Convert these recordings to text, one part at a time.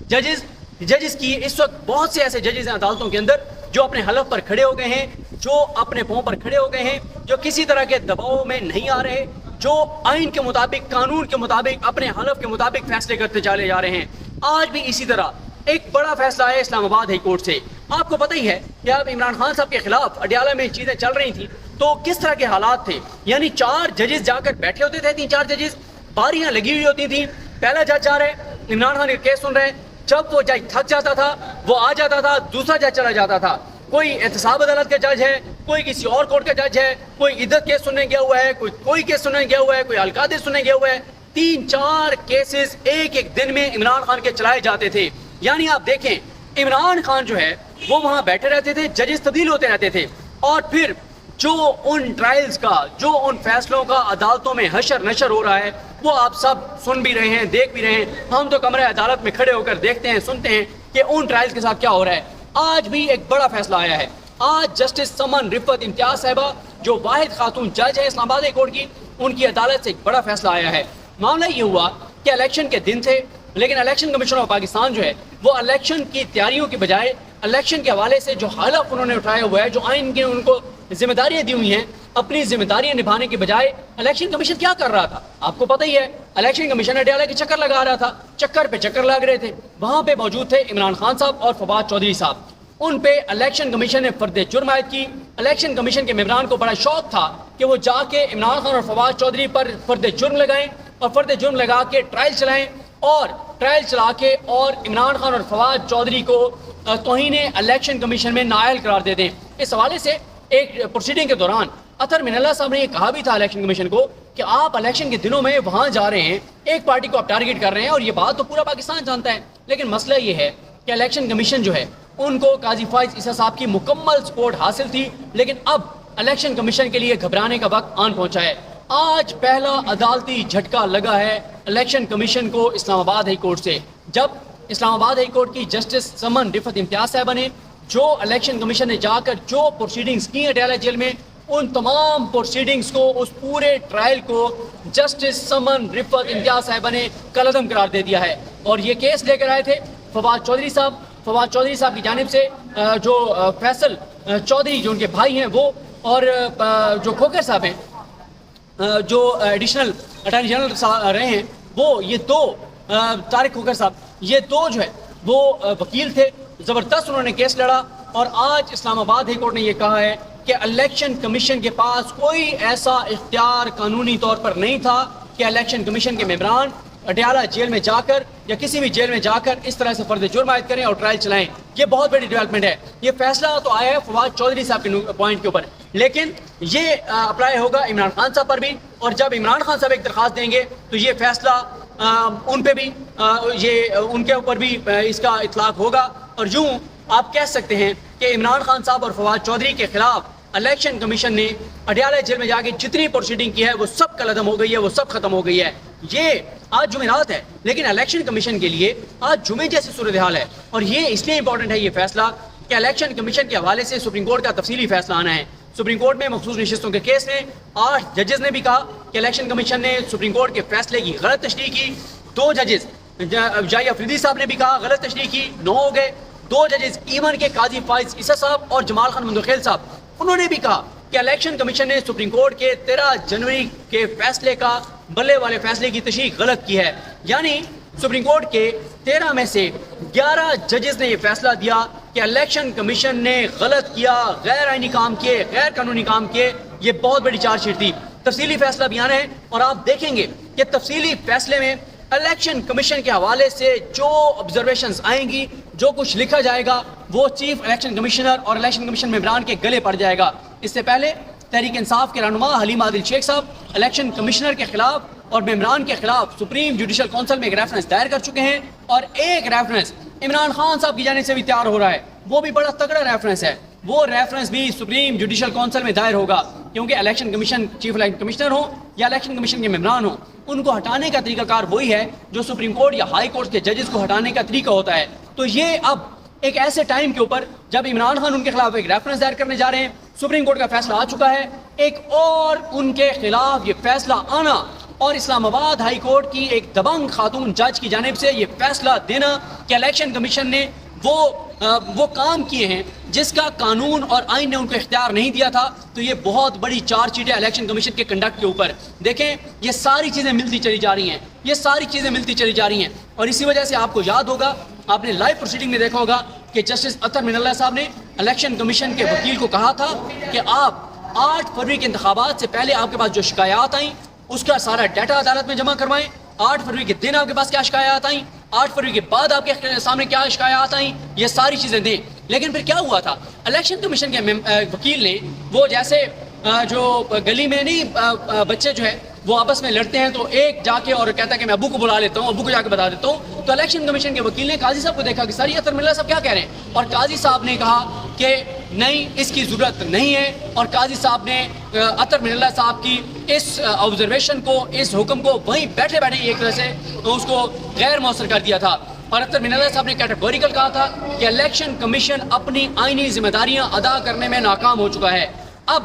ججز کی اس وقت بہت سے ایسے ججز ہیں عدالتوں کے اندر جو اپنے حلف پر کھڑے ہو گئے ہیں، جو اپنے پاؤں پر کھڑے ہو گئے ہیں، جو کسی طرح کے دباؤ میں نہیں آ رہے، جو آئین کے مطابق، قانون کے مطابق، اپنے حلف کے مطابق فیصلے کرتے چلے جا رہے ہیں۔ آج بھی اسی طرح ایک بڑا فیصلہ ہے اسلام آباد ہائی کورٹ سے۔ آپ کو پتہ ہی ہے کہ اب عمران خان صاحب کے خلاف اڈیالہ میں چیزیں چل رہی تھیں تو کس طرح کے حالات تھے، یعنی 4 ججز جا کر بیٹھے ہوتے تھے، 3-4 ججز، باریاں لگی ہوئی ہوتی تھیں، پہلا جج جا رہے عمران خان کا کیس سن رہے، جب وہ جج تھک جاتا تھا وہ آ جاتا تھا، دوسرا جج چلا جاتا تھا، کوئی احتساب عدالت کا جج ہے، کوئی کسی اور کورٹ کا جج ہے، کوئی ادھر کیس سننے گیا ہوا ہے، کوئی کیس سننے گیا ہوا ہے، کوئی القادر سننے گیا ہوا ہے، 3-4 کیسز ایک دن میں عمران خان کے چلائے جاتے تھے۔ یعنی آپ دیکھیں عمران خان جو ہے وہ وہاں بیٹھے رہتے تھے، ججز تبدیل ہوتے رہتے تھے، اور پھر جو ان ٹرائلز کا، جو ان فیصلوں کا عدالتوں میں حشر نشر ہو رہا ہے وہ آپ سب سن بھی رہے ہیں، دیکھ بھی رہے ہیں۔ ہم تو کمرہ عدالت میں کھڑے ہو کر دیکھتے ہیں، سنتے ہیں کہ ان ٹرائلز کے ساتھ کیا ہو رہا ہے۔ آج بھی ایک بڑا فیصلہ آیا ہے، آج جسٹس سمن رفت امتیاز صاحبہ جو واحد خاتون جج ہے اسلام آباد ہائی کورٹ کی، ان کی عدالت سے ایک بڑا فیصلہ آیا ہے۔ معاملہ یہ ہوا کہ الیکشن کے دن تھے، لیکن الیکشن کمیشن آف پاکستان جو ہے وہ الیکشن کی تیاریوں کے بجائے الیکشن کے حوالے سے جو حلف انہوں نے اٹھایا ہوا ہے، جو آئین کی ان کو ذمہ داریاں دی ہوئی ہیں، اپنی ذمہ داریاں نبھانے کے بجائے الیکشن کمیشن کیا کر رہا تھا؟ آپ کو پتہ ہی ہے، الیکشن کمیشن اڈیالہ کے چکر لگا رہا تھا، چکر پہ چکر لگ رہے تھے۔ وہاں پہ موجود تھے عمران خان صاحب اور فواد چودھری صاحب، ان پہ الیکشن کمیشن نے فرد جرم عائد کی۔ الیکشن کمیشن کے ممبران کو بڑا شوق تھا کہ وہ جا کے عمران خان اور فواد چودھری پر فرد جرم لگائیں اور فرد جرم لگا کے ٹرائل چلائیں، اور ٹرائل چلا کے اور عمران خان اور فواد چودھری کو توہین الیکشن کمیشن میں نااہل قرار دے دیں۔ اس حوالے سے ایک پروسیڈنگ کے دوران اطہر من اللہ صاحب نے یہ کہا بھی تھا الیکشن کمیشن کو کہ آپ الیکشن کے دنوں میں وہاں جا رہے ہیں، ایک پارٹی کو آپ ٹارگٹ کر رہے ہیں، اور یہ بات تو پورا پاکستان جانتا ہے، لیکن مسئلہ یہ ہے کہ الیکشن کمیشن جو ہے ان کو قاضی فائز عیسیٰ صاحب کی مکمل سپورٹ حاصل تھی، لیکن اب الیکشن کمیشن کے لیے گھبرانے کا وقت آن پہنچا ہے۔ آج پہلا عدالتی جھٹکا لگا ہے الیکشن کمیشن کو اسلام آباد ہائی کورٹ سے، جب اسلام آباد ہائی کورٹ کی جسٹس سمن رفت امتیاز صاحبہ نے جو الیکشن کمیشن نے جا کر جو پروسیڈنگز کی اڈیالہ جیل میں، ان تمام پروسیڈنگز کو، اس پورے ٹرائل کو جسٹس سمن رفت امتیاز صاحبہ نے کالعدم قرار دے دیا ہے۔ اور یہ کیس لے کر آئے تھے فواد چودھری صاحب کی جانب سے، جو فیصل چودھری جو ان کے بھائی ہیں وہ، اور جو کھوکر صاحب ہیں جو ایڈیشنل اٹارنی جنرل رہے ہیں، وہ یہ دو، طارق کھوکر صاحب، یہ دو جو ہے وہ وکیل تھے، زبردست انہوں نے کیس لڑا، اور آج اسلام آباد ہائی کورٹ نے یہ کہا ہے کہ الیکشن کمیشن کے پاس کوئی ایسا اختیار قانونی طور پر نہیں تھا کہ الیکشن کمیشن کے ممبران اڈیالہ جیل میں جا کر یا کسی بھی جیل میں جا کر اس طرح سے فرد جرم عائد کریں اور ٹرائل چلائیں۔ یہ بہت بڑی ڈیولپمنٹ ہے۔ یہ فیصلہ تو آیا ہے فواد چودھری صاحب کے پوائنٹ کے اوپر، لیکن یہ اپلائی ہوگا عمران خان صاحب پر بھی، اور جب عمران خان صاحب ایک درخواست دیں گے تو یہ فیصلہ ان پہ بھی، یہ ان کے اوپر بھی اس کا اطلاق ہوگا۔ اور یوں آپ کہہ سکتے ہیں کہ عمران خان صاحب اور فواد چودھری کے خلاف الیکشن کمیشن نے اڈیالہ جیل میں جا کے جتنی پروسیڈنگ کی ہے وہ سب کالعدم ہو گئی ہے، وہ سب ختم ہو گئی ہے۔ یہ آج جمعرات ہے، لیکن الیکشن کمیشن کے لیے آج جمعے جیسی صورتحال ہے، اور یہ اس لیے امپورٹنٹ ہے یہ فیصلہ کہ الیکشن کمیشن کے حوالے سے سپریم کورٹ کا تفصیلی فیصلہ آنا ہے۔ سپریم کورٹ میں مخصوص نشستوں کے کیس میں 8 ججز نے بھی کہا کہ الیکشن کمیشن نے سپریم کورٹ کے فیصلے کی غلط تشریح کی۔ 2 ججز جائی افریدی صاحب نے بھی کہا غلط تشریح کی، 9 ہو گئے۔ 2 ججز ایون کے قاضی فائز عیسیٰ صاحب اور جمال خان مندوخیل صاحب، انہوں نے بھی کہا کہ الیکشن کمیشن نے سپریم کورٹ کے 13 جنوری کے فیصلے کا، بلے والے فیصلے کی تشریح غلط کی ہے۔ یعنی سپریم کورٹ کے 13 میں سے 11 ججز نے یہ فیصلہ دیا کہ الیکشن کمیشن نے غلط کیا، غیر آئینی کام کیے، غیر قانونی کام کیے۔ یہ بہت بڑی چارج شیٹ تھی۔ تفصیلی فیصلہ بھی آنا ہے، اور آپ دیکھیں گے کہ تفصیلی فیصلے میں الیکشن کمیشن کے حوالے سے جو آبزرویشنز آئیں گی، جو کچھ لکھا جائے گا، وہ چیف الیکشن کمشنر اور الیکشن کمیشن ممبران کے گلے پڑ جائے گا۔ اس سے پہلے تحریک انصاف کے رہنما حلیم عادل شیخ صاحب الیکشن کمشنر کے خلاف اور ممبران کے خلاف سپریم جوڈیشل کونسل میں ایک ریفرنس دائر کر چکے ہیں، اور ایک ریفرنس عمران خان صاحب کی جانب سے بھی تیار ہو رہا ہے، وہ بھی بڑا تگڑا ریفرنس ہے، وہ ریفرنس بھی سپریم جوڈیشل کونسل میں دائر ہوگا، کیونکہ election commission chief election commissioner ہوں یا الیکشن کمیشن کے ممبران ہوں، ان کو ہٹانے کا طریقہ کار وہی ہے جو سپریم کورٹ یا ہائی کورٹ کے ججز کو ہٹانے کا طریقہ ہوتا ہے۔ تو یہ اب ایک ایسے ٹائم کے اوپر جب عمران خان ان کے خلاف ایک ریفرنس دائر کرنے جا رہے ہیں، سپریم کورٹ کا فیصلہ آ چکا ہے، ایک اور ان کے خلاف یہ فیصلہ آنا اور اسلام آباد ہائی کورٹ کی ایک دبنگ خاتون جج کی جانب سے یہ فیصلہ دینا کہ الیکشن کمیشن نے وہ کام کیے ہیں جس کا قانون اور آئین نے ان کو اختیار نہیں دیا تھا، تو یہ بہت بڑی چارج شیٹ ہے الیکشن کمیشن کے کنڈکٹ کے اوپر۔ دیکھیں یہ ساری چیزیں ملتی چلی جا رہی ہیں، یہ ساری چیزیں ملتی چلی جا رہی ہیں، اور اسی وجہ سے آپ کو یاد ہوگا، آپ نے لائیو پروسیڈنگ میں دیکھا ہوگا کہ جسٹس اطہر من اللہ صاحب نے الیکشن کمیشن کے وکیل کو کہا تھا کہ آپ 8 فروری کے انتخابات سے پہلے آپ کے پاس جو شکایات آئیں اس کا سارا ڈیٹا عدالت میں جمع کروائیں، 8 فروری کے دن آپ کے پاس کیا شکایات آئیں، 8 فروری کے بعد آپ کے سامنے کیا شکایات آئیں، یہ ساری چیزیں دیں۔ لیکن پھر کیا ہوا تھا، الیکشن کمیشن کے وکیل نے وہ جیسے جو گلی میں نہیں بچے جو ہے وہ آپس میں لڑتے ہیں تو ایک جا کے اور کہتا ہے کہ میں ابو کو بلا لیتا ہوں، ابو کو جا کے بتا دیتا ہوں، تو الیکشن کمیشن کے وکیل نے قاضی صاحب کو دیکھا کہ سر یہ اطہر من اللہ صاحب کیا کہہ رہے ہیں، اور قاضی صاحب نے کہا کہ نہیں اس کی ضرورت نہیں ہے، اور قاضی صاحب نے اطہر من اللہ صاحب کی اس آبزرویشن کو، اس حکم کو وہیں بیٹھے بیٹھے ایک طرح سے اس کو غیر مؤثر کر دیا تھا، اور اطہر من اللہ صاحب نے کیٹیگوریکل کہا تھا کہ الیکشن کمیشن اپنی آئینی ذمہ داریاں ادا کرنے میں ناکام ہو چکا ہے۔ اب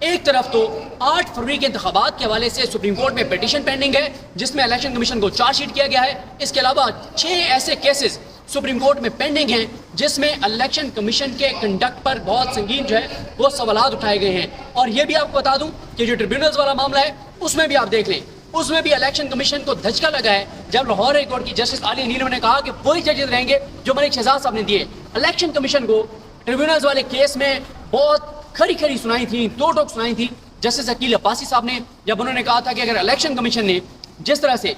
ایک طرف تو 8 فروری کے انتخابات کے حوالے سے سپریم کورٹ میں پیٹیشن پینڈنگ ہے جس میں الیکشن کمیشن کو چارج شیٹ کیا گیا ہے، اس کے علاوہ 6 ایسے کیسز سپریم کورٹ میں پینڈنگ ہیں جس میں الیکشن کمیشن کے کنڈکٹ پر بہت سنگین جو ہے وہ سوالات اٹھائے گئے ہیں، اور یہ بھی آپ کو بتا دوں کہ جو ٹریبیونلز والا معاملہ ہے اس میں بھی آپ دیکھ لیں، اس میں بھی الیکشن کمیشن کو دھچکا لگا ہے جب لاہور ہائی کورٹ کی جسٹس عالیہ نیلم نے کہا کہ وہی ججز رہیں گے جو ملک شہزاد صاحب نے دیے۔ الیکشن کمیشن کو ٹریبیونلز والے کیس میں بہت کھری سنائی تھی، ٹوک سنائی تھی جسٹس عقیل عباسی صاحب نے، جب انہوں نے کہا تھا کہ اگر الیکشن کمیشن نے جس طرح سے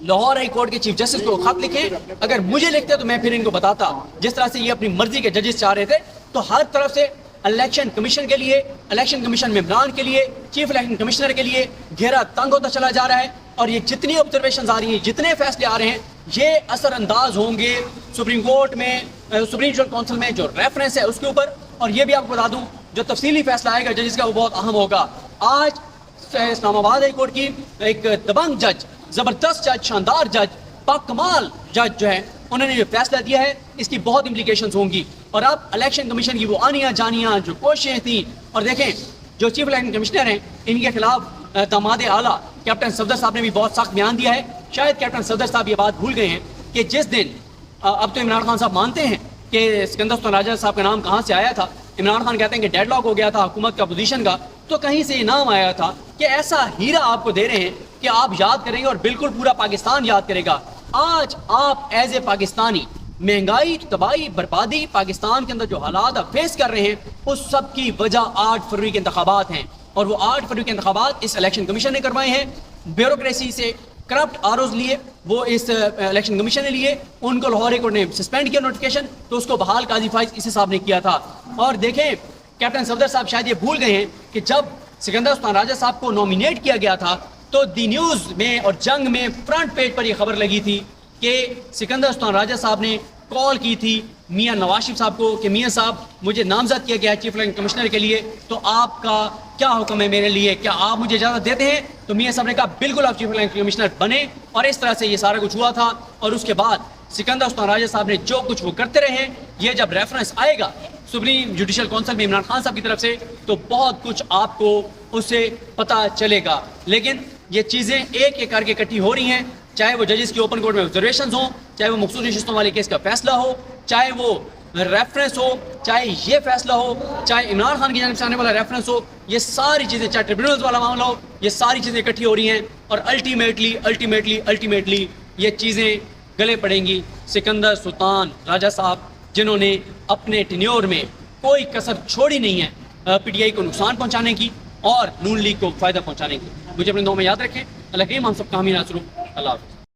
لاہور ہائی کورٹ کے چیف جسٹس کو خط لکھے، اگر مجھے لکھتے تو میں پھر ان کو بتاتا، جس طرح سے یہ اپنی مرضی کے ججز چاہ رہے تھے، تو ہر طرف سے الیکشن کمیشن کے لیے، الیکشن کمیشن ممبران کے لیے، چیف الیکشن کمشنر کے لیے گھیرا تنگ ہوتا چلا جا رہا ہے، اور یہ جتنی آبزرویشنز آ رہی ہیں، جتنے فیصلے آ رہے ہیں، یہ اثر انداز ہوں گے سپریم کورٹ میں، سپریم جوڈیشل کونسل میں جو ریفرنس ہے اس کے اوپر۔ اور یہ بھی آپ کو بتا دوں جو تفصیلی فیصلہ آئے گا ججز کا وہ بہت اہم ہوگا۔ آج اسلام آباد ہائی کورٹ کی ایک دبنگ جج، زبردست جج، شاندار جج، باکمال جج جو ہے انہوں نے جو فیصلہ دیا ہے اس کی بہت امپلیکیشنز ہوں گی، اور اب الیکشن کمیشن کی وہ آنیاں جانیاں جو کوششیں تھیں، اور دیکھیں جو چیف الیکشن کمشنر ہیں ان کے خلاف داماد اعلیٰ کیپٹن صفدر صاحب نے بھی بہت سخت بیان دیا ہے۔ شاید کیپٹن صفدر صاحب یہ بات بھول گئے ہیں کہ جس دن اب تو عمران خان صاحب مانتے ہیں کہ سکندر سلطان راجہ صاحب کا نام کہاں سے آیا تھا، عمران خان کہتے ہیں کہ ڈیڈ لاک ہو گیا تھا حکومت کا اپوزیشن کا، تو کہیں سے یہ نام آیا تھا کہ ایسا ہیرا آپ کو دے رہے ہیں کہ آپ یاد کریں گے اور بالکل پورا پاکستان یاد کرے گا۔ آج آپ ایز اے پاکستانی مہنگائی، تباہی، بربادی، پاکستان کے اندر جو حالات آپ فیس کر رہے ہیں اس سب کی وجہ 8 فروری کے انتخابات ہیں، اور وہ 8 فروری کے انتخابات اس الیکشن کمیشن نے کروائے ہیں، بیوروکریسی سے کرپٹ آروز لیے وہ اس الیکشن کمیشن نے لیے، ان کو لاہور ہائی کورٹ نے سسپینڈ کیا نوٹیفیکیشن، تو اس کو بحال قاضی فائز اسی صاحب نے کیا تھا۔ اور دیکھیں کیپٹن صفدر صاحب شاید یہ بھول گئے ہیں کہ جب سکندر سلطان راجہ صاحب کو نامینیٹ کیا گیا تھا تو دی نیوز میں اور جنگ میں فرنٹ پیج پر یہ خبر لگی تھی کہ سکندر سلطان راجہ صاحب نے کال کی تھی میاں نواز شریف صاحب کو کہ میاں صاحب مجھے نامزد کیا گیا ہے چیف الیکشن کمشنر کے لیے، تو آپ کا کیا حکم ہے میرے لیے، کیا آپ مجھے اجازت دیتے ہیں؟ تو میاں صاحب نے کہا بالکل آپ چیف الیکشن کمشنر بنے، اور اس طرح سے یہ سارا کچھ ہوا تھا۔ اور اس کے بعد سکندر سلطان راجہ صاحب نے جو کچھ وہ کرتے رہے ہیں، یہ جب ریفرنس آئے گا سپریم جوڈیشل کونسل میں عمران خان صاحب کی طرف سے تو بہت کچھ آپ کو اس سے پتہ چلے گا۔ لیکن یہ چیزیں ایک ایک کر کے اکٹھی ہو رہی ہیں، چاہے وہ ججز کی اوپن کورٹ میں آبزرویشنز ہوں، چاہے وہ مخصوص نشستوں والے کیس کا فیصلہ ہو، چاہے وہ ریفرنس ہو، چاہے یہ فیصلہ ہو، چاہے عمران خان کی جانب سے آنے والا ریفرنس ہو، یہ ساری چیزیں، چاہے ٹریبیونلز والا معاملہ ہو، یہ ساری چیزیں اکٹھی ہو رہی ہیں، اور الٹیمیٹلی یہ چیزیں گلے پڑیں گی سکندر سلطان راجہ صاحب، جنہوں نے اپنے ٹینیور میں کوئی کسر چھوڑی نہیں ہے پی ٹی آئی کو نقصان پہنچانے کی اور نون لیگ کو فائدہ پہنچانے کی۔ مجھے اپنے دعاؤں میں یاد رکھیں۔ اللہ کریم ہم سب کا حامی ناصر ہو۔ اللہ حافظ۔